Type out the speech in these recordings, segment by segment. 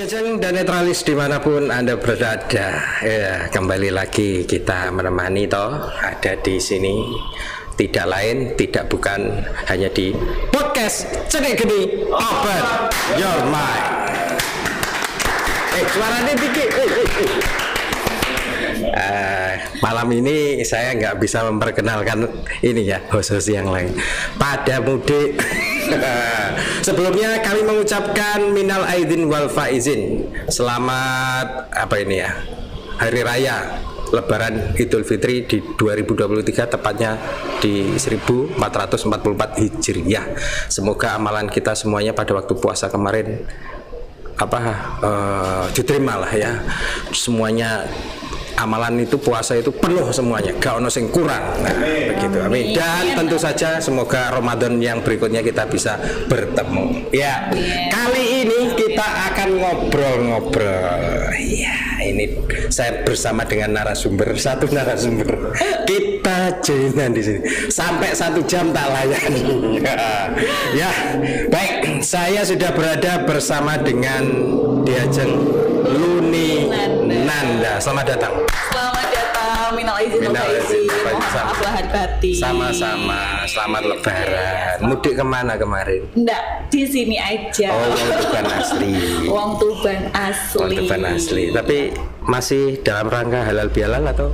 Wilujeng dan netralis dimanapun Anda berada, ya kembali lagi kita menemani ada di sini, tidak lain tidak bukan hanya di podcast Cedik Geni Open Your Mind. Suaranya dikit. Malam ini saya nggak bisa memperkenalkan ini ya host-host yang lain pada mudik. Sebelumnya kami mengucapkan minal aidin wal faizin, selamat Hari Raya Lebaran Idul Fitri di 2023, tepatnya di 1444 Hijriah. Semoga amalan kita semuanya pada waktu puasa kemarin diterima lah ya, semuanya. Amalan itu, puasa itu penuh semuanya, gak ono sing kurang. Nah, begitu. Amin. Dan tentu saja semoga Ramadan yang berikutnya kita bisa bertemu. Ya. Kali ini kita akan ngobrol-ngobrol. Ya, ini saya bersama dengan satu narasumber. Kita joinan di sini sampai 1 jam tak layani. Ya. Baik, saya sudah berada bersama dengan Diajeng Luni Nanda. Selamat datang. Selamat datang, minal aidin wal faizin. Mohon maaf lahir batin. Sama-sama, selamat Lebaran. Mudik kemana kemarin? Enggak, di sini aja. Oh, Wong Tuban asli. Wong Tuban asli. Wong Tuban asli. Tapi masih dalam rangka halal bihalal atau?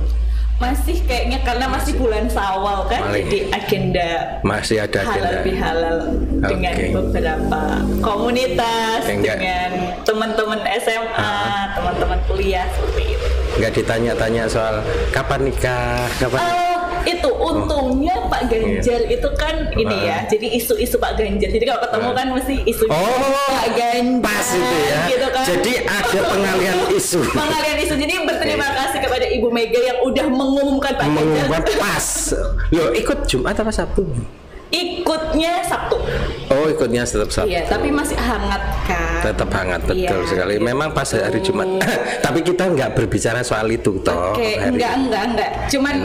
Masih kayaknya karena masih bulan Syawal kan, jadi agenda masih ada halal bihalal dengan beberapa komunitas, dengan teman-teman SMA, teman-teman kuliah seperti itu. Nggak ditanya-tanya soal kapan nikah, kapan? Itu untungnya Pak Ganjar itu kan ini ya, jadi isu-isu Pak Ganjar. Jadi kalau ketemu kan mesti isu Pak Ganjar. Pas itu ya. Gitu kan. Jadi ada pengalian isu. Pengalian isu. Jadi berterima kasih kepada Ibu Mega yang udah mengumumkan Pak Ganjar. Mengumumkan pas. Loh, ikut Jumat apa Sabtu? Ikutnya Sabtu. Oh, ikutnya tetap Sabtu. Iya, tapi masih hangat kan. Tetap hangat, betul sekali. Memang pas hari Jumat. Tapi kita nggak berbicara soal itu toh. Oke, enggak. Cuman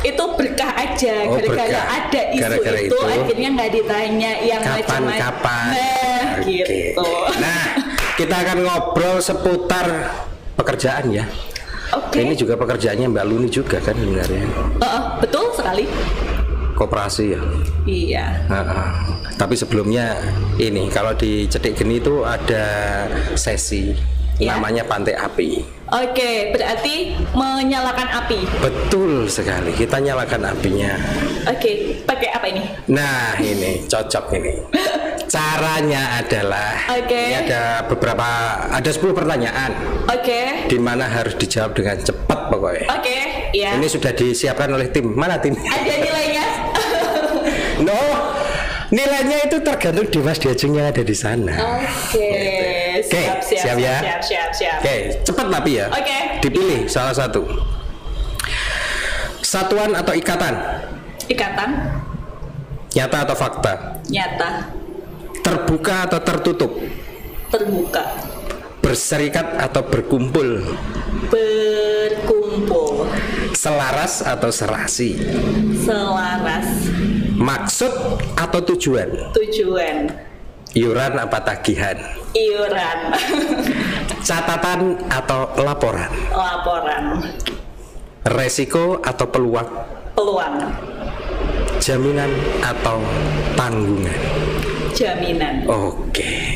itu berkah aja. Gara-gara ada isu itu akhirnya nggak ditanya yang kapan. Gitu. Nah, kita akan ngobrol seputar pekerjaan ya. Ini juga pekerjaannya Mbak Luni juga kan sebenarnya. Betul sekali. Koperasi ya. Iya. Tapi sebelumnya ini kalau di Cedik Geni itu ada sesi namanya Pantai Api. Oke, berarti menyalakan api. Betul sekali, kita nyalakan apinya. Oke, pakai apa ini? Nah, ini cocok ini. Caranya adalah ini ada 10 pertanyaan. Di mana harus dijawab dengan cepat pokoknya. Iya. Ini sudah disiapkan oleh tim. Mana tim? Ada nilainya? No, nilainya itu tergantung Dimas Diajeng yang ada di sana. Siap ya. Siap. Cepat tapi ya. Dipilih salah satu. Satuan atau ikatan? Ikatan. Nyata atau fakta? Nyata. Terbuka atau tertutup? Terbuka. Berserikat atau berkumpul? Berkumpul. Selaras atau serasi? Selaras. Maksud atau tujuan? Tujuan. Iuran apa tagihan? Iuran. Catatan atau laporan? Laporan. Resiko atau peluang? Peluang. Jaminan atau tanggungan? Jaminan. Oke.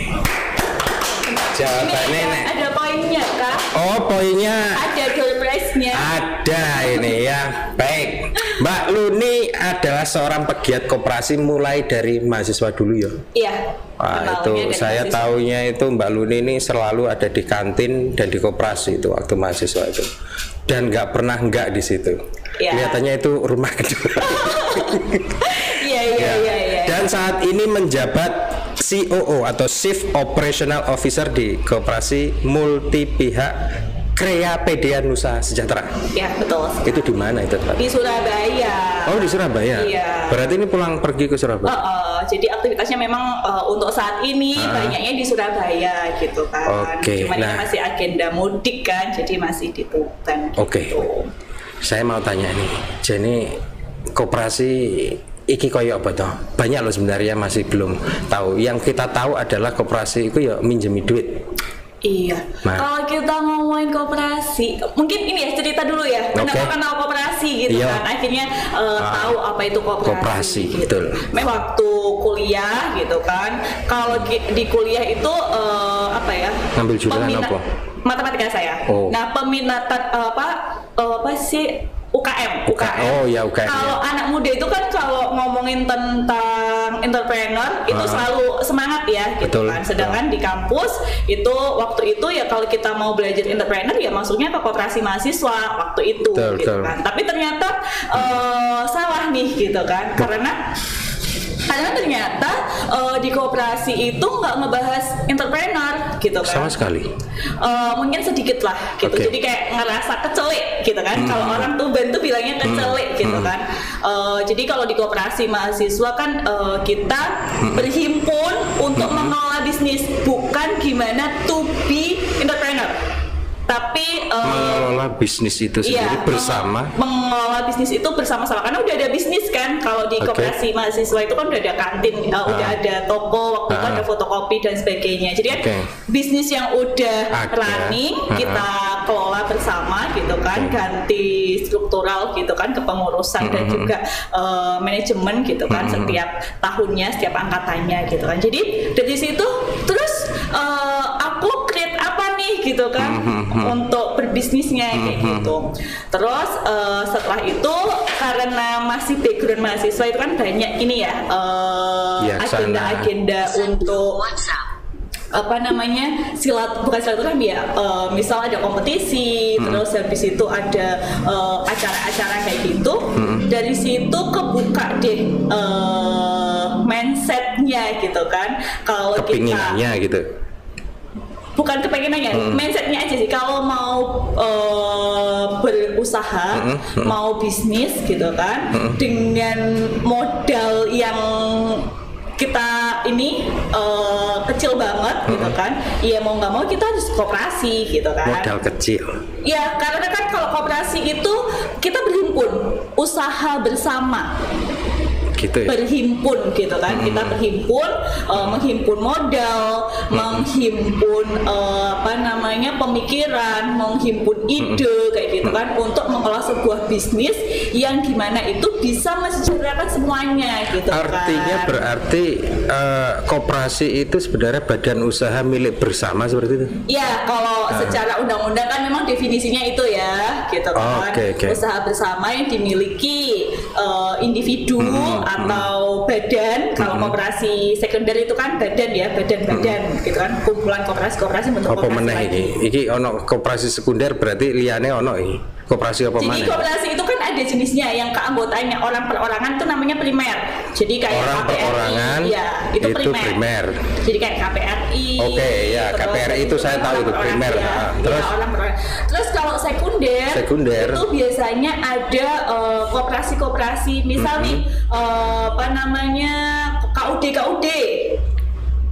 Jawabannya nih. Ada poinnya kak? Oh, poinnya. Ada door prize-nya. Ada ini ya. Baik. Mbak Luni adalah seorang pegiat koperasi mulai dari mahasiswa dulu ya. Iya. Itu saya taunya itu Mbak Luni ini selalu ada di kantin dan di koperasi itu waktu mahasiswa itu. Dan nggak pernah nggak di situ. Ya. Kelihatannya itu rumah kedua. Iya. Dan saat ini menjabat COO atau Chief Operational Officer di Koperasi Multi Pihak Krea PDA Nusa Sejahtera. Ya betul. Itu di mana itu Pak? Di Surabaya. Oh di Surabaya. Iya. Berarti ini pulang pergi ke Surabaya. Jadi aktivitasnya memang untuk saat ini banyaknya di Surabaya gitu kan. Cuman ini masih agenda mudik kan, jadi masih ditutupan. Gitu. Saya mau tanya nih, jadi koperasi iki koyo apa toh? Banyak loh sebenarnya masih belum tahu. Yang kita tahu adalah koperasi itu ya minjemi duit. Iya. Nah. Kalau kita ngomongin koperasi, mungkin ini ya cerita dulu ya. Kenal koperasi gitu kan. Akhirnya tahu apa itu koperasi gitu. Betul. Waktu kuliah gitu kan. Kalau di kuliah itu apa ya? Ngambil jurusan apa? Matematika saya. Nah, peminatan apa sih? UKM. Oh ya, UKM. Kalau anak muda itu kan kalau ngomongin tentang entrepreneur itu selalu semangat ya gitu kan. Sedangkan di kampus itu waktu itu ya kalau kita mau belajar entrepreneur ya masuknya ke koperasi mahasiswa waktu itu gitu kan. Tapi ternyata salah nih gitu kan. Karena ternyata di koperasi itu nggak ngebahas entrepreneur gitu kan. Sama sekali. Mungkin sedikit lah gitu. Jadi kayak ngerasa kecelik gitu kan. Kalau orang Tuban tuh bilangnya kecelik gitu kan. Jadi kalau di koperasi mahasiswa kan kita berhimpun untuk mengelola bisnis, bukan gimana to be entrepreneur. Tapi mengelola bisnis itu sendiri bersama. Mengelola bisnis itu bersama-sama karena udah ada bisnis kan. Kalau di koperasi mahasiswa itu kan udah ada kantin, udah ada toko, waktu itu ada fotokopi dan sebagainya. Jadi kan bisnis yang udah running kita kelola bersama gitu kan, ganti struktural gitu kan, kepengurusan dan juga manajemen gitu kan, setiap tahunnya, setiap angkatannya gitu kan. Jadi dari situ terus aku create apa nih gitu kan untuk berbisnisnya kayak gitu. Terus setelah itu karena masih background mahasiswa itu kan banyak ini ya agenda-agenda untuk apa namanya bukan silaturahmi ya, misal ada kompetisi, terus habis itu ada acara-acara kayak gitu. Dari situ kebuka deh mindsetnya gitu kan. Kalau kepinginannya kita gitu. Bukan kepengenannya, mindsetnya aja sih. Kalau mau berusaha, mau bisnis gitu kan, dengan modal yang kita ini kecil banget gitu kan, iya mau nggak mau kita harus koperasi gitu kan. Modal kecil. Ya karena kan kalau koperasi itu kita berhimpun, usaha bersama. Gitu ya? Berhimpun gitu kan, kita berhimpun, menghimpun modal, menghimpun apa namanya pemikiran, menghimpun ide kayak gitu kan, untuk mengelola sebuah bisnis yang dimana itu bisa mensejahterakan semuanya gitu. Artinya kan berarti koperasi itu sebenarnya badan usaha milik bersama seperti itu? Ya kalau secara undang-undang kan memang definisinya itu ya gitu kan. Usaha bersama yang dimiliki individu atau badan. Kalau koperasi sekunder itu kan badan ya, badan-badan gitu kan, kumpulan koperasi bentuk koperasi lagi. Iki ono koperasi sekunder berarti liane ono iki. Koperasi apa mana? Jadi koperasi itu kan ada jenisnya, yang keanggotanya orang perorangan itu namanya primer. Jadi kayak orang KPRI, perorangan ya, itu primer. Jadi kayak KPRI. Ya KPRI itu saya tahu itu primer. Ya, terus orang perorangan. Terus kalau sekunder itu biasanya ada koperasi-koperasi, misal nih apa namanya KUD.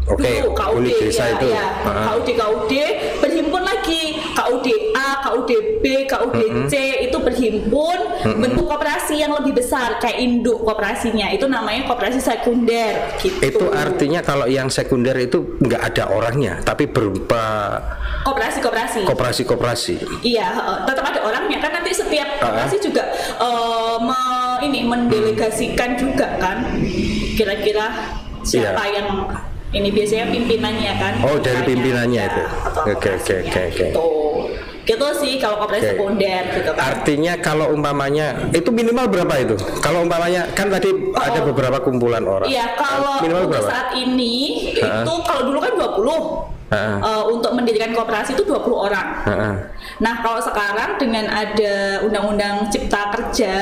KUD desa itu. Ya, KUD berhimpun lagi, KUD A, KUD B, KUD C itu berhimpun bentuk koperasi yang lebih besar kayak induk koperasinya, itu namanya koperasi sekunder gitu. Itu artinya kalau yang sekunder itu nggak ada orangnya tapi berupa koperasi. Iya, tetap ada orangnya kan, nanti setiap koperasi juga mendelegasikan juga kan, kira-kira siapa yang ini biasanya pimpinannya kan. Dari pimpinannya itu. Oke. Gitu sih kalau koperasi sekunder gitu kan. Artinya kalau umpamanya itu minimal berapa itu? Kalau umpamanya kan tadi ada beberapa kumpulan orang. Iya, kalau untuk saat ini itu kalau dulu kan 20. Untuk mendirikan koperasi itu 20 orang. Nah kalau sekarang dengan ada undang-undang cipta kerja,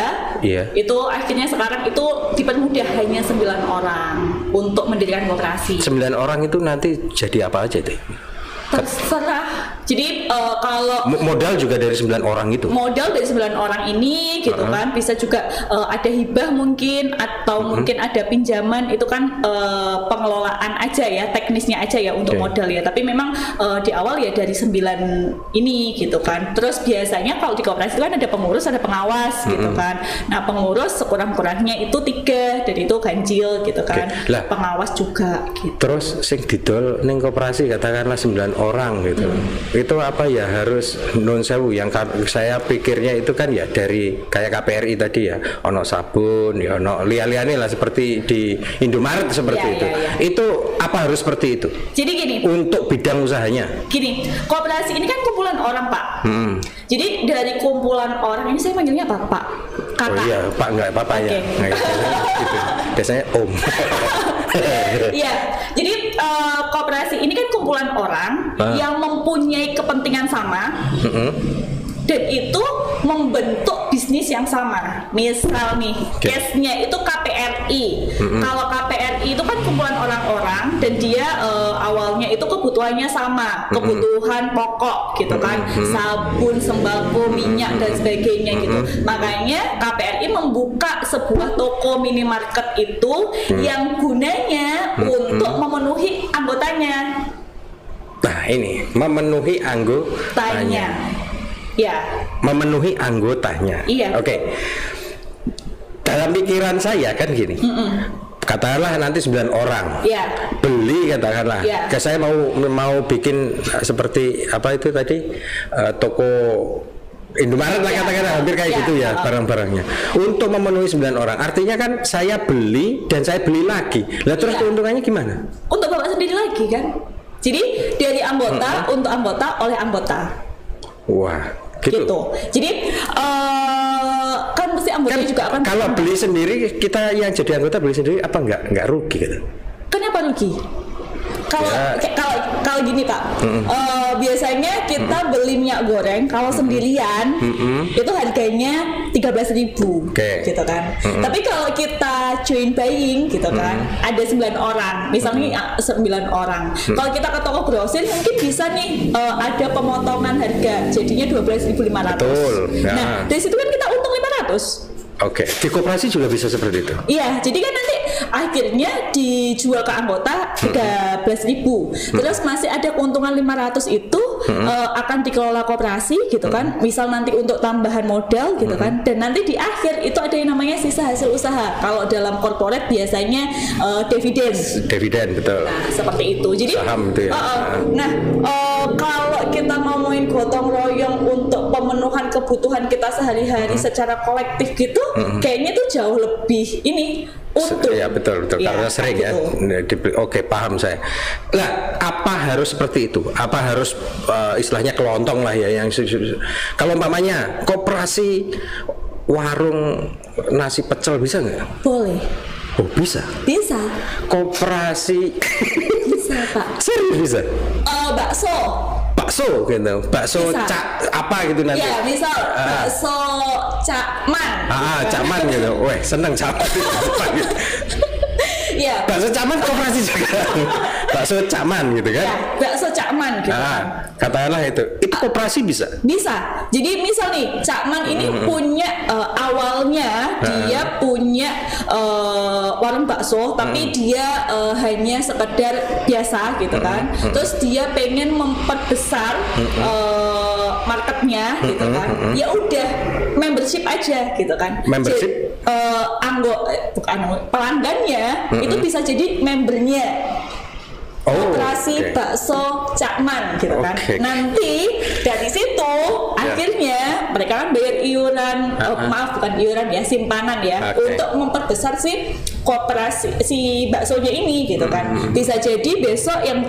itu akhirnya sekarang itu dipermudah hanya 9 orang untuk mendirikan koperasi. 9 orang itu nanti jadi apa aja itu? Terserah Jadi kalau modal juga dari 9 orang itu. Modal dari 9 orang ini gitu kan, bisa juga ada hibah mungkin atau mungkin ada pinjaman, itu kan pengelolaan aja ya, teknisnya aja ya untuk modal ya. Tapi memang di awal ya dari 9 ini gitu kan. Terus biasanya kalau di koperasi itu kan ada pengurus, ada pengawas gitu kan. Nah, pengurus sekurang-kurangnya itu 3 dan itu ganjil gitu kan. Lah, pengawas juga gitu. Terus sing didol ning koperasi katakanlah 9 orang gitu. Itu apa ya, harus non sewu yang saya pikirnya itu kan ya dari kayak KPRI tadi ya, ono sabun ya, ono liane lah seperti di Indomaret seperti itu. Itu apa harus seperti itu? Jadi gini, untuk bidang usahanya. Gini, koperasi ini kan kumpulan orang, Pak. Jadi dari kumpulan orang ini, saya manggilnya Bapak, Kakak. Oh iya, Pak, enggak Bapak ya. Gitu. Biasanya Om. Iya, jadi koperasi ini kan kumpulan orang yang mempunyai kepentingan sama. Dan itu membentuk bisnis yang sama. Misal nih, case-nya itu KPRI. Kalau KPRI itu kan kumpulan orang-orang dan dia awalnya itu kebutuhannya sama, kebutuhan pokok gitu kan, sabun, sembako, minyak dan sebagainya gitu. Makanya KPRI membuka sebuah toko minimarket itu yang gunanya untuk memenuhi anggotanya. Nah, ini memenuhi anggotanya. Ya, memenuhi anggotanya. Iya. Oke. Dalam pikiran saya kan gini. Katakanlah nanti 9 orang. Beli katakanlah. Saya mau bikin seperti apa itu tadi, toko Indomaret lah katakanlah, hampir kayak gitu ya barang-barangnya. Untuk memenuhi 9 orang. Artinya kan saya beli dan saya beli lagi. Lah terus keuntungannya gimana? Untuk Bapak sendiri lagi kan. Jadi dari anggota untuk anggota oleh anggota. Wah. Gitu. Jadi kan mesti anggota juga akan. Kalau beli sendiri, kita yang jadi anggota beli sendiri apa enggak rugi gitu? Kenapa rugi? Kalau gini Pak, biasanya kita beli minyak goreng kalau sendirian itu harganya 13.000 gitu kan. Tapi kalau kita join buying gitu kan, ada 9 orang, misalnya 9 orang. Kalau kita ke toko grosir mungkin bisa nih ada pemotongan harga, jadinya 12.500. Betul. Nah, dari situ kan kita untung 500. Oke, di koperasi juga bisa seperti itu. Iya, jadi kan nanti akhirnya dijual ke anggota 13.000. Terus masih ada keuntungan 500 itu akan dikelola koperasi gitu kan. Misal nanti untuk tambahan modal gitu kan. Dan nanti di akhir itu ada yang namanya sisa hasil usaha. Kalau dalam corporate biasanya dividen. Dividen, betul. Nah, seperti itu. Jadi saham itu ya. Kalau kita ngomongin gotong royong untuk pemenuhan kebutuhan kita sehari-hari secara kolektif gitu, kayaknya tuh jauh lebih ini untung. Ya betul ya, karena sering gitu. Ya. Oke, paham saya. Lah, apa harus seperti itu? Apa harus istilahnya kelontong lah ya, yang kalau umpamanya koperasi warung nasi pecel bisa nggak? Boleh. Oh, bisa. Bisa. Koperasi bisa, Pak. Serius bisa? Bakso gitu. Bakso cak apa gitu nanti. Ya, misal bakso Cakman. Cakman gitu. Weh, seneng Cakman. Iya. Bakso Cakman koperasi juga. Bakso Cakman gitu kan? Ya, bakso Cakman gitu. Katakanlah itu koperasi bisa? Bisa. Jadi misal nih, Cakman ini punya awalnya dia punya warung bakso, tapi dia hanya sekedar biasa gitu kan. Terus dia pengen memperbesar marketnya gitu kan. Ya udah, membership aja gitu kan. Membership? Pelanggannya itu bisa jadi membernya. Koperasi bakso Cakman gitu kan. Nanti dari situ akhirnya mereka kan bayar iuran, bukan iuran ya, simpanan ya, untuk memperbesar si koperasi si baksonya ini gitu kan. Bisa jadi besok yang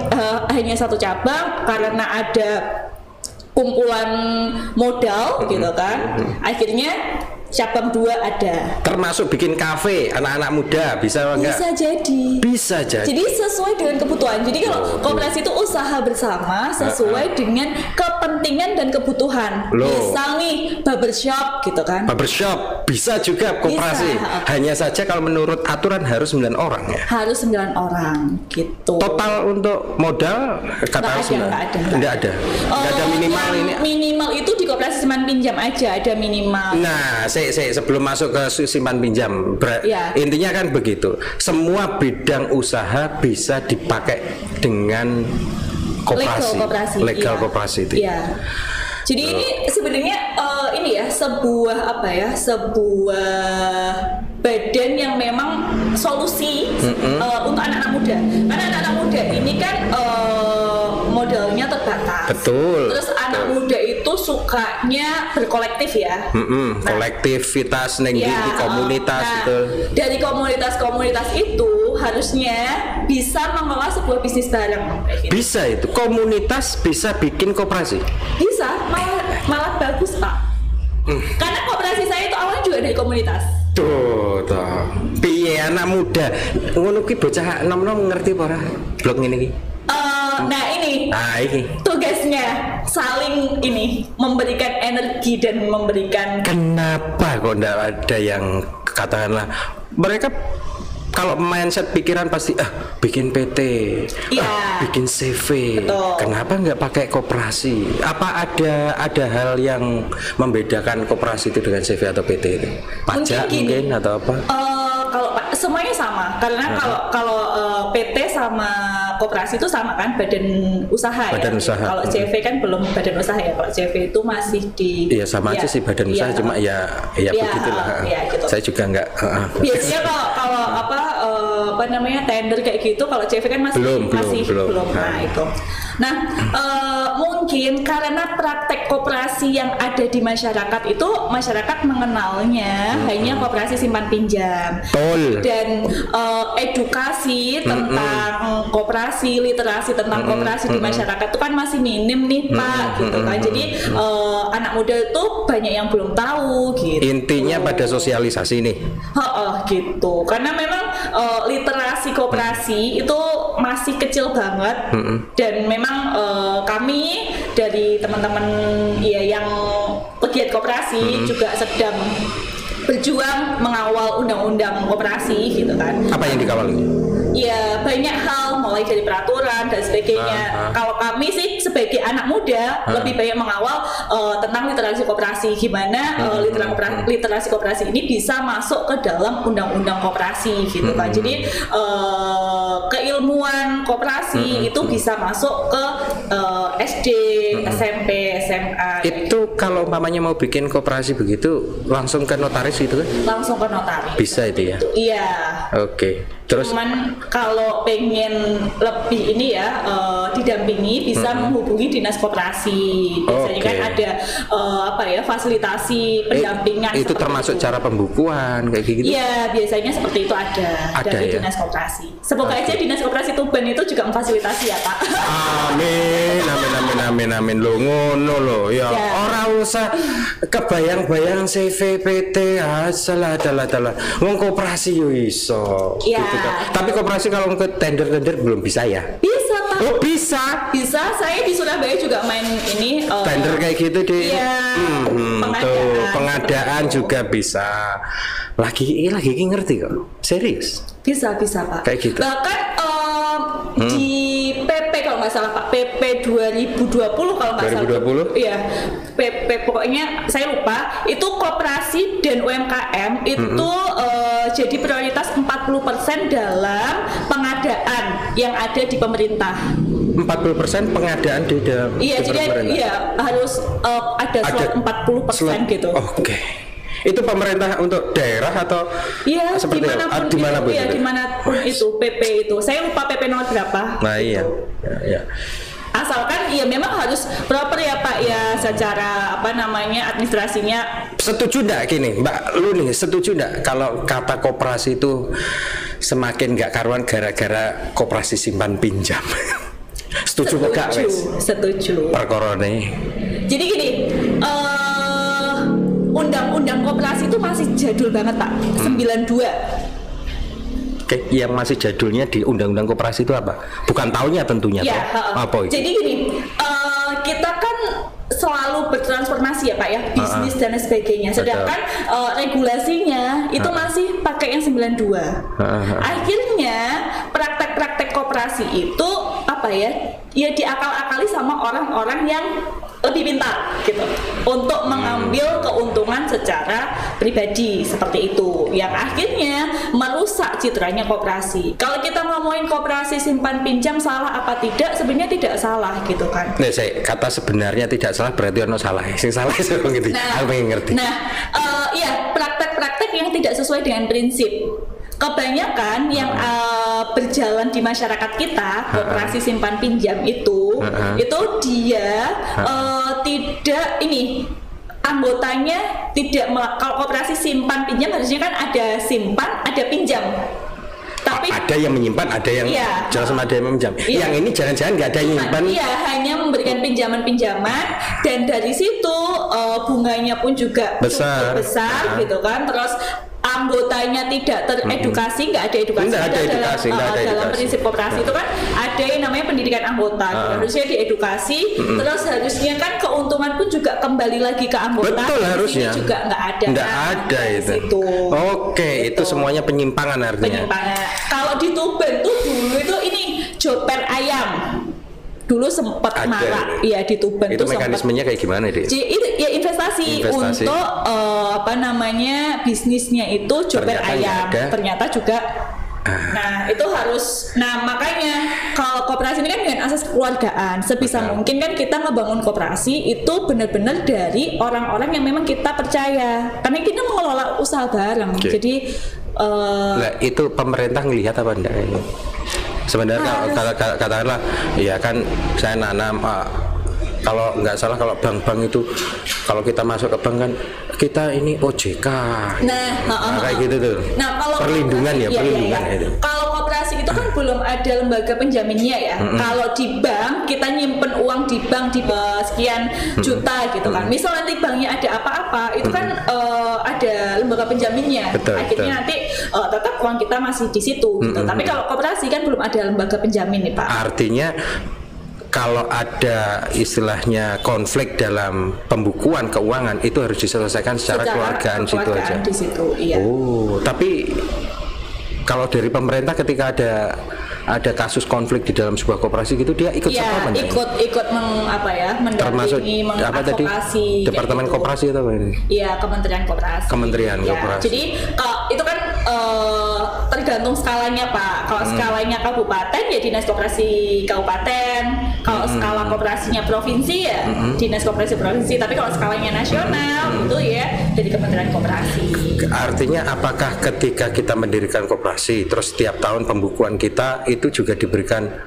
hanya satu cabang karena ada kumpulan modal gitu kan, akhirnya cabang 2 ada. Termasuk bikin kafe anak-anak muda bisa enggak? Bisa jadi. Bisa jadi. Jadi sesuai dengan kebutuhan. Jadi kalau koperasi itu usaha bersama sesuai dengan kepentingan dan kebutuhan. Misal nih barbershop gitu kan. Barbershop. bisa juga koperasi. Bisa. Hanya saja kalau menurut aturan harus 9 orang ya. Harus 9 orang gitu. Total untuk modal kata enggak ada. Enggak ada minimal ini. Minimal itu di koperasi simpan pinjam aja ada minimal. Nah, sebelum masuk ke simpan pinjam, intinya kan begitu. Semua bidang usaha bisa dipakai dengan koperasi. Legal koperasi itu. Iya. Jadi ini sebenarnya ini ya sebuah badan yang memang solusi untuk anak-anak muda. Karena anak-anak muda ini kan modalnya terbatas. Betul. Terus anak muda itu sukanya berkolektif ya. Kolektivitas di komunitas itu. Dari komunitas-komunitas itu harusnya bisa mengelola sebuah bisnis bareng. Bisa itu. Komunitas bisa bikin koperasi. Bisa, malah bagus Pak. Karena koperasi saya itu awalnya juga dari komunitas. Tuh. Piye anak muda ngono ki bocah nom-nom ngerti apa ora? Blog ngene iki. Nah ini tugasnya saling memberikan energi dan memberikan. Kenapa kok enggak ada yang katakanlah mereka kalau mindset pikiran pasti bikin PT, bikin CV. Betul. Kenapa nggak pakai koperasi? Apa ada hal yang membedakan koperasi itu dengan CV atau PT itu? Pajak mungkin atau apa? Kalau semuanya sama, karena kalau PT sama koperasi itu sama kan, badan usaha. Kalau CV kan belum badan usaha ya. Kalau CV itu masih di. Iya sama aja sih badan usaha, cuma ya begitulah. Gitu. Saya juga nggak. Biasanya kalau tender kayak gitu, kalau CV kan belum. Nah itu. Nah mungkin karena praktek koperasi yang ada di masyarakat itu masyarakat mengenalnya hanya koperasi simpan pinjam. Dan edukasi tentang koperasi, literasi tentang koperasi di masyarakat itu kan masih minim nih Pak, gitu kan. Jadi anak muda itu banyak yang belum tahu gitu. Intinya pada sosialisasi nih. Gitu. Karena memang literasi koperasi itu masih kecil banget dan memang kami dari teman-teman yang pegiat koperasi juga sedang berjuang mengawal undang-undang koperasi gitu kan. Apa yang dikawal? Ya banyak hal mulai dari peraturan dan sebagainya. Kalau kami sih sebagai anak muda lebih banyak mengawal tentang literasi koperasi, gimana literasi koperasi ini bisa masuk ke dalam undang-undang koperasi gitu kan. Jadi keilmuan koperasi itu bisa masuk ke SD, SMP, SMA. Itu kalau umpamanya mau bikin koperasi begitu langsung ke notaris itu kan? Langsung ke notaris. Bisa itu ya? Iya. Oke. Terus cuman kalau pengen lebih didampingi bisa menghubungi dinas koperasi. Biasanya kan ada fasilitasi pendampingan. Itu termasuk cara pembukuan kayak gitu? Iya, biasanya seperti itu ada dari dinas koperasi. Semoga aja dinas koperasi Tuban itu juga memfasilitasi ya Pak. Amin lo ngono lo ya. Orang usah kebayang-bayang CV PT salah wong koperasi yo iso. Gitu kan. Tapi koperasi kalau ke tender belum bisa ya? Bisa Pak. Oh bisa. Saya di Surabaya juga main tender kayak gitu deh. Pengadaan juga bisa. Lagi ngerti kok. Serius? Bisa Pak. Kayak gitu. Bahkan di PP kalau nggak salah Pak, PP 2020 kalau nggak salah. 2020? Iya. PP pokoknya saya lupa. Itu koperasi dan UMKM itu jadi prioritas 40% dalam pengadaan yang ada di pemerintah. 40% pengadaan di dalam. Iya, jadi harus ada slot 40% gitu. Oke. Itu pemerintah untuk daerah atau seperti di mana pun itu PP itu. Saya lupa PP nomor berapa. Nah iya. Asalkan memang harus proper ya Pak ya secara administrasinya. Setuju enggak gini Mbak lu nih, setuju enggak kalau kata koperasi itu semakin enggak karuan gara-gara koperasi simpan pinjam? Setuju enggak wes? Setuju. Perkorone. Jadi gini, undang-undang koperasi itu masih jadul banget Pak, 92. Oke, yang masih jadulnya di undang-undang koperasi itu apa? Bukan tahunnya tentunya. Apa itu? Jadi gini, kita kan selalu bertransformasi ya Pak ya, bisnis dan sebagainya. Sedangkan regulasinya itu masih pakai yang 92. Akhirnya praktek-praktek koperasi itu apa ya? Ya diakal-akali sama orang-orang yang lebih pintar gitu untuk mengambil keuntungan secara pribadi seperti itu, yang akhirnya merusak citranya koperasi. Kalau kita ngomongin koperasi simpan pinjam salah apa tidak, sebenarnya tidak salah gitu kan. Nah, saya kata sebenarnya tidak salah berarti ono salah. Sing salah itu gitu. Aku pengen ngerti. Iya, praktek-praktek yang tidak sesuai dengan prinsip. Kebanyakan yang berjalan di masyarakat kita, koperasi simpan pinjam itu dia tidak ini anggotanya tidak kalau koperasi simpan pinjam harusnya kan ada simpan, ada pinjam. Tapi ada yang menyimpan, ada yang jelas sama ada yang meminjam. Yang ini jangan-jangan nggak ada yang menyimpan. Iya, hanya memberikan pinjaman-pinjaman dan dari situ bunganya pun juga besar gitu kan. Terus anggotanya tidak teredukasi, nggak ada edukasi. Dalam prinsip koperasi itu kan ada yang namanya pendidikan anggota, harusnya diedukasi. Terus harusnya kan keuntungan pun juga kembali lagi ke anggota. Betul, harusnya. Ini juga nggak ada. Nggak ada itu. Oke, itu semuanya penyimpangan artinya. Penyimpangan. Kalau di Tuban tuh dulu itu ini joper ayam. Dulu sempat marak ya di Tuban itu mekanismenya kayak gimana deh? Itu ya investasi. Untuk bisnisnya itu joper ayam ternyata juga. Nah itu harus, makanya kalau koperasi ini kan dengan asas kekeluargaan, sebisa mungkin kan kita ngebangun koperasi itu benar-benar dari orang-orang yang memang kita percaya, karena kita mengelola usaha bareng. Jadi itu pemerintah ngelihat apa enggak ini? Sebenarnya katakanlah ya kan saya nanam kalau nggak salah kalau bank-bank itu kalau kita masuk ke bank kan kita ini OJK kayak gitu tuh. Nah, kalau perlindungan perlindungan itu. Kalau koperasi itu kan belum ada lembaga penjaminnya ya. Kalau di bank kita nyimpen uang di bank di sekian juta gitu kan. Misal nanti banknya ada apa-apa itu kan ada lembaga penjaminnya. Akhirnya nanti tetap uang kita masih di situ gitu. Tapi kalau koperasi kan belum ada lembaga penjamin nih Pak. Artinya kalau ada istilahnya konflik dalam pembukuan keuangan itu harus diselesaikan secara kekeluargaan situ aja. Di situ, iya. Oh, tapi kalau dari pemerintah ketika ada kasus konflik di dalam sebuah koperasi gitu dia ikut serta ikut mendampingi, termasuk apa tadi Departemen Koperasi atau apa ini? Iya, Kementerian Koperasi. Koperasi. Jadi itu kan tergantung skalanya Pak. Kalau skalanya kabupaten ya Dinas Koperasi Kabupaten. Kalau skala koperasinya provinsi ya Dinas Koperasi Provinsi. Tapi kalau skalanya nasional itu ya jadi Kementerian Koperasi. Artinya apakah ketika kita mendirikan koperasi terus setiap tahun pembukuan kita itu juga diberikan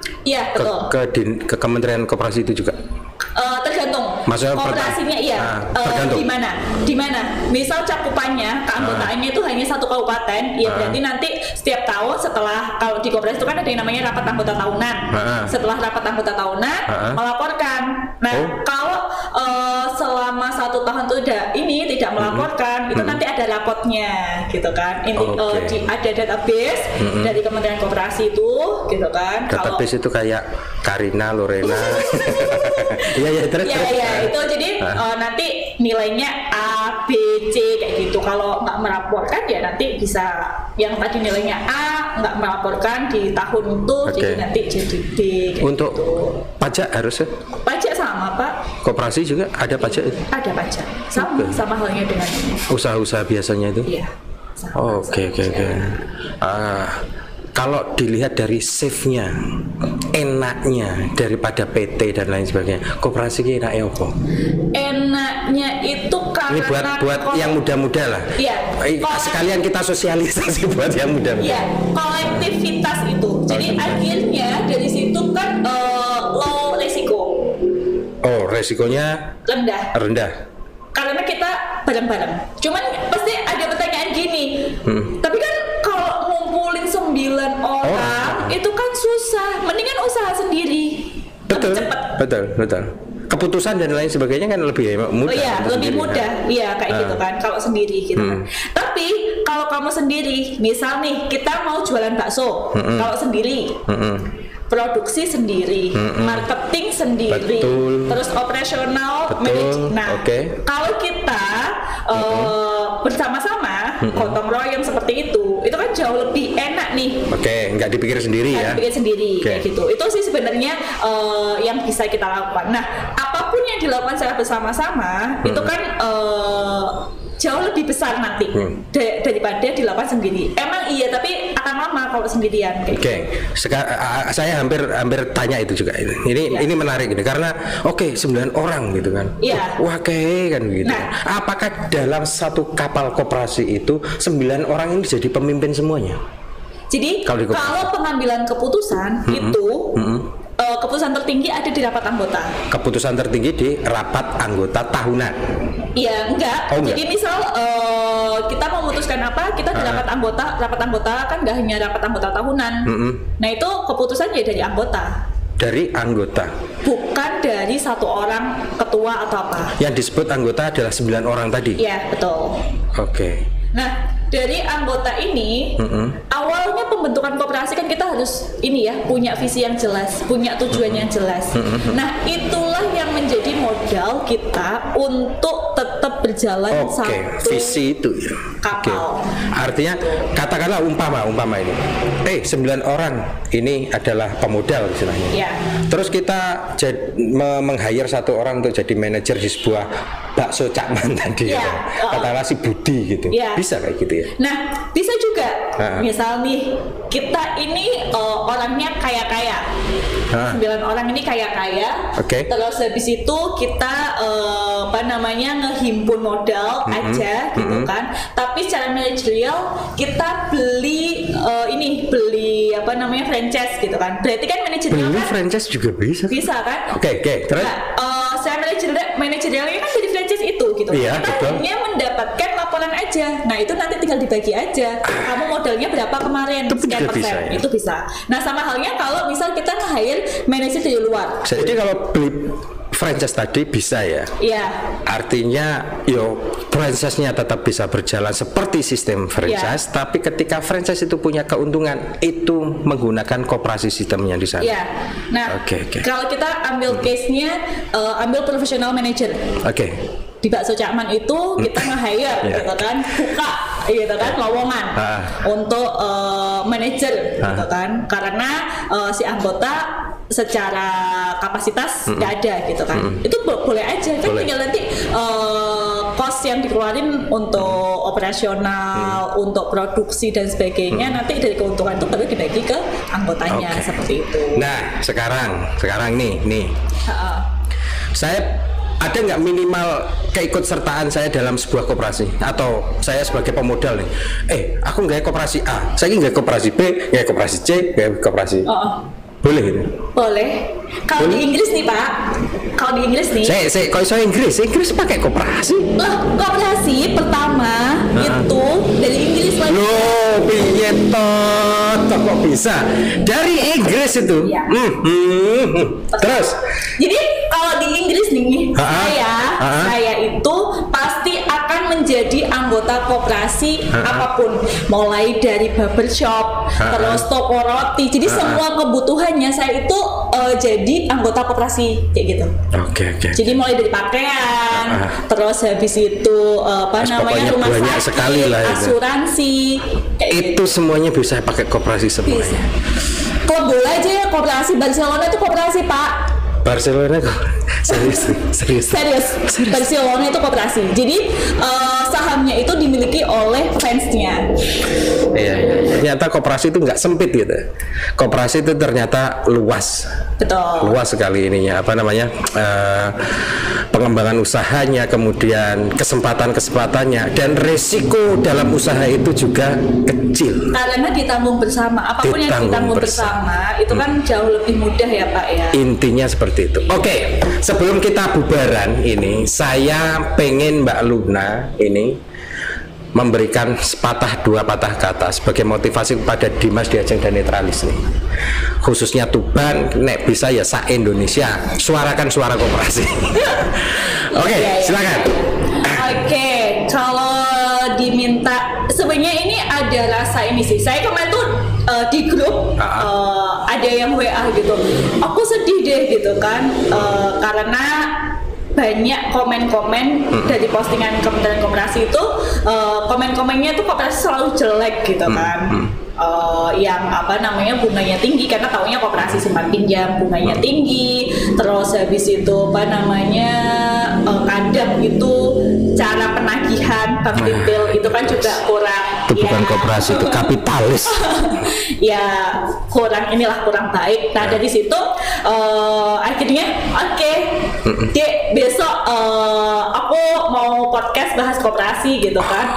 ke Kementerian Koperasi itu juga? Tergantung. Maksudnya koperasinya tergantung. Di mana? Misal cakupannya keanggotaannya itu hanya satu kabupaten, ya berarti nanti setiap tahun setelah kalau di koperasi itu kan ada yang namanya rapat anggota tahunan. Setelah rapat anggota tahunan melaporkan. Nah, kalau selama 1 tahun itu tidak melaporkan, itu nanti ada rapotnya gitu kan. Ada database dari Kementerian Koperasi itu gitu kan. Database itu kayak Karina, Lorena. Terus. Itu jadi nanti nilainya A, B, C kayak gitu. Kalau nggak melaporkan ya nanti bisa yang tadi nilainya A nggak melaporkan di tahun itu jadi nanti jadi B. Untuk gitu. Pajak harusnya? Pajak sama Pak. Koperasi juga ada pajak itu? Ada pajak. Sama halnya dengan usaha-usaha biasanya itu? Iya. Oke. Kalau dilihat dari save-nya, enaknya daripada PT dan lain sebagainya, koperasi ini enaknya apa? Enaknya itu karena ini buat yang muda-muda lah. Iya. Sekalian kita sosialisasi buat yang muda-muda. Iya, kolektivitas itu. Jadi akhirnya dari situ kan low resiko. Oh, resikonya rendah. Karena kita bareng-bareng. Cuman pasti ada pertanyaan gini. Tapi kan kalau ngumpulin 9 orang itu kan susah. Mendingan usaha sendiri. Betul. Keputusan dan lain sebagainya kan lebih mudah. Lebih mudah. Iya, kayak gitu kan kalau sendiri gitu kan. Tapi kalau kamu sendiri, misal nih kita mau jualan bakso, kalau sendiri produksi sendiri, marketing sendiri, terus operasional, manajemen. Nah, kalau kita bersama-sama, gotong royong seperti itu kan jauh lebih enak nih. Nggak dipikir sendiri ya. Dipikir sendiri kayak gitu. Itu sih sebenarnya yang bisa kita lakukan. Nah, apapun yang dilakukan secara bersama-sama itu kan jauh lebih besar nanti daripada dilakukan sendiri. Emang iya, tapi akan lama kalau sendirian. Saya hampir tanya itu juga. Ini menarik ini karena 9 orang gitu kan. Wah kan gitu. Nah, apakah dalam satu kapal koperasi itu 9 orang ini jadi pemimpin semuanya? Jadi kalau pengambilan keputusan itu keputusan tertinggi ada di rapat anggota. Keputusan tertinggi di rapat anggota tahunan. Iya, enggak. Jadi misal kita memutuskan apa, kita di rapat anggota kan nggak hanya rapat anggota tahunan. Nah itu keputusan ya dari anggota. Dari anggota. Bukan dari satu orang ketua atau apa. Yang disebut anggota adalah 9 orang tadi. Iya, betul. Nah, dari anggota ini, awalnya pembentukan koperasi kan kita harus punya visi yang jelas, punya tujuan yang jelas. Nah, itulah yang menjadi modal kita untuk tetap berjalan satu visi itu ya. Kapal. Artinya katakanlah umpama ini. 9 orang ini adalah pemodal istilahnya. Terus kita meng-hire satu orang untuk jadi manajer di sebuah bakso Cakman tadi katakanlah si Budi gitu. Bisa kayak gitu ya. Nah, bisa juga. Misal nih, kita ini orangnya kaya-kaya. 9 orang ini kaya-kaya. Terus habis itu kita ngehimpun modal aja gitu kan. Tapi secara manajerial kita beli franchise gitu kan. Berarti kan manajerial kan franchise juga bisa. Bisa kan? Terus secara manajerialnya kan dari franchise itu gitu. Kita hanya mendapatkan laporan aja. Nah, itu nanti tinggal dibagi aja. Kamu modalnya berapa kemarin? Sekian persen. Itu bisa. Nah, sama halnya kalau misal kita nge-hire manajer dari luar. Jadi kalau beli franchise tadi bisa ya? Iya. Artinya franchise-nya tetap bisa berjalan seperti sistem franchise, tapi ketika franchise itu punya keuntungan, itu menggunakan koperasi sistemnya di sana. Iya. Nah, kalau kita ambil case-nya, ambil professional manager. Di bakso Cakman itu kita nge-hire gitu kan, buka gitu kan lowongan untuk manajer gitu kan, karena si anggota secara kapasitas nggak ada gitu kan. Itu boleh aja kan, tinggal nanti cost yang dikeluarin untuk operasional, untuk produksi dan sebagainya, nanti dari keuntungan itu baru dibagi ke anggotanya seperti itu. Nah, sekarang nih saya ada nggak minimal keikutsertaan saya dalam sebuah koperasi, atau saya sebagai pemodal nih, aku nggak koperasi A, saya nggak koperasi B, nggak koperasi C, nggak koperasi. Boleh gitu? Boleh. Kalau di Inggris nih Pak, kalau di Inggris nih. Kalau saya Inggris pakai koperasi. Koperasi pertama itu dari Inggris lagi. Loh, piye kok bisa? Dari Inggris itu. Terus? Jadi kalau di Inggris nih, saya itu pasti akan menjadi anggota koperasi apapun, mulai dari barbershop, terus toko roti. Jadi semua kebutuhannya saya itu jadi anggota koperasi kayak gitu. Jadi mulai dari pakaian, terus habis itu rumah sakit, asuransi. Itu semuanya bisa pakai koperasi semuanya. Klub bola aja ya, koperasi Barcelona itu koperasi Pak. Barcelona serius. Barcelona itu koperasi. Jadi sahamnya itu dimiliki oleh fansnya. Iya. Ternyata koperasi itu nggak sempit gitu. Koperasi itu ternyata luas. Betul. Luas sekali ininya. Pengembangan usahanya, kemudian kesempatan-kesempatannya, dan resiko dalam usaha itu juga kecil. Karena ditanggung bersama. Apapun yang ditanggung bersama itu kan jauh lebih mudah ya Pak ya. Intinya seperti itu. Sebelum kita bubaran ini, saya pengen Mbak Luna ini memberikan dua patah kata sebagai motivasi kepada Dimas Diajeng dan Netralis nih, khususnya Tuban, nek bisa ya se-Indonesia, suarakan suara koperasi. Silakan. Kalau diminta sebenarnya ini ada rasa ini sih. Saya kemarin tuh di grup ada yang WA gitu. Aku sedih deh gitu kan, karena banyak komen-komen dari postingan Kementerian Koperasi itu, komen-komennya tuh koperasi selalu jelek gitu kan. Yang apa namanya bunganya tinggi, karena taunya koperasi simpan pinjam bunganya tinggi, terus habis itu apa namanya kadang itu cara penagihan bank retail itu kan juga kurang. Itu bukan koperasi, itu kapitalis. Ya kurang baik. Nah dari situ akhirnya oke, Dek, besok aku mau podcast bahas koperasi gitu kan.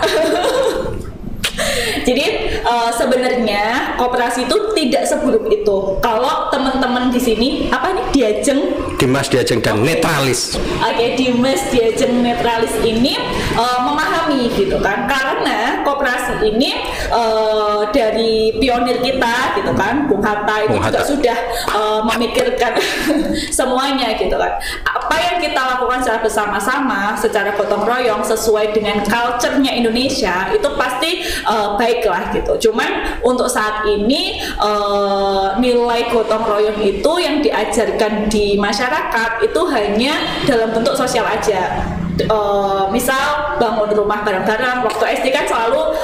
Jadi sebenarnya koperasi itu tidak seburuk itu. Kalau teman-teman di sini apa nih Dimas Diajeng dan Netralis. Oke, Dimas Diajeng Netralis ini memahami gitu kan, karena koperasi ini dari pionir kita gitu kan, Bung Hatta itu juga sudah memikirkan semuanya gitu kan. Apa yang kita lakukan secara bersama-sama, secara gotong royong sesuai dengan culture-nya Indonesia itu pasti baiklah gitu. Cuman untuk saat ini nilai gotong royong itu yang diajarkan di masyarakat itu hanya dalam bentuk sosial aja. Misal bangun rumah bareng-bareng, waktu SD kan selalu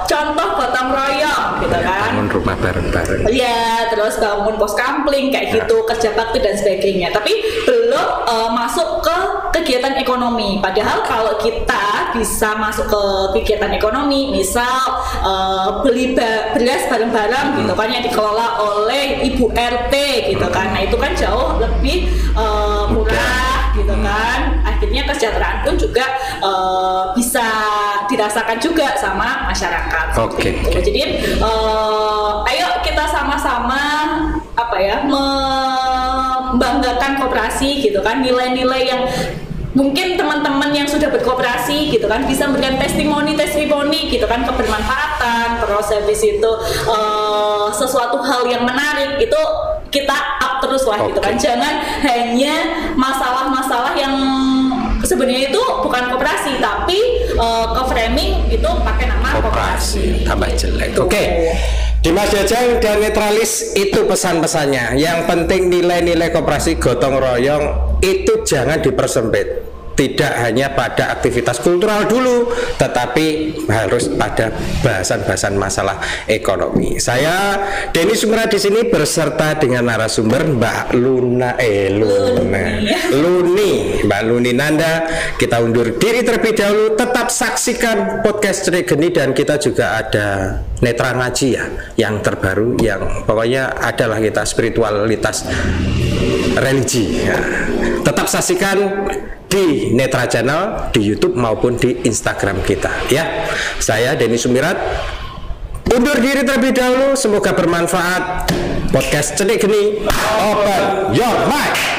contoh gotong royong gitu kan, bangun rumah bareng-bareng ya, terus bangun pos kampling kayak gitu, kerja bakti dan sebagainya, tapi belum masuk ke kegiatan ekonomi. Padahal kalau kita bisa masuk ke kegiatan ekonomi, misal beli beras bareng-bareng gitu kan, yang dikelola oleh ibu RT gitu kan, nah itu kan jauh lebih murah gitu kan, akhirnya kesejahteraan pun juga bisa dirasakan juga sama masyarakat. Oke. Gitu. Jadi ayo kita sama-sama apa ya, membanggakan koperasi gitu kan, nilai-nilai yang mungkin teman-teman yang sudah berkoperasi gitu kan bisa memberikan testimoni gitu kan, kebermanfaatan, terus habis itu sesuatu hal yang menarik itu kita up terus lah gitu kan. Jangan hanya masalah-masalah yang sebenarnya itu bukan koperasi tapi ke framing itu pakai nama koperasi tambah jelek. Oke. Dimas Diajeng dan Netralis itu pesan-pesannya. Yang penting nilai-nilai koperasi gotong royong itu jangan dipersempit. Tidak hanya pada aktivitas kultural dulu, tetapi harus pada bahasan-bahasan masalah ekonomi. Saya Denny Sumirat di sini beserta dengan narasumber Mbak Luni Nanda. Kita undur diri terlebih dahulu. Tetap saksikan podcast Cedik Geni, dan kita juga ada Netra Ngaji ya, yang terbaru, yang pokoknya adalah kita spiritualitas religi ya. Tetap saksikan di Netra Channel, di YouTube maupun di Instagram kita ya. Saya Denny Sumirat undur diri terlebih dahulu. Semoga bermanfaat. Podcast Cedik Geni, open your mind.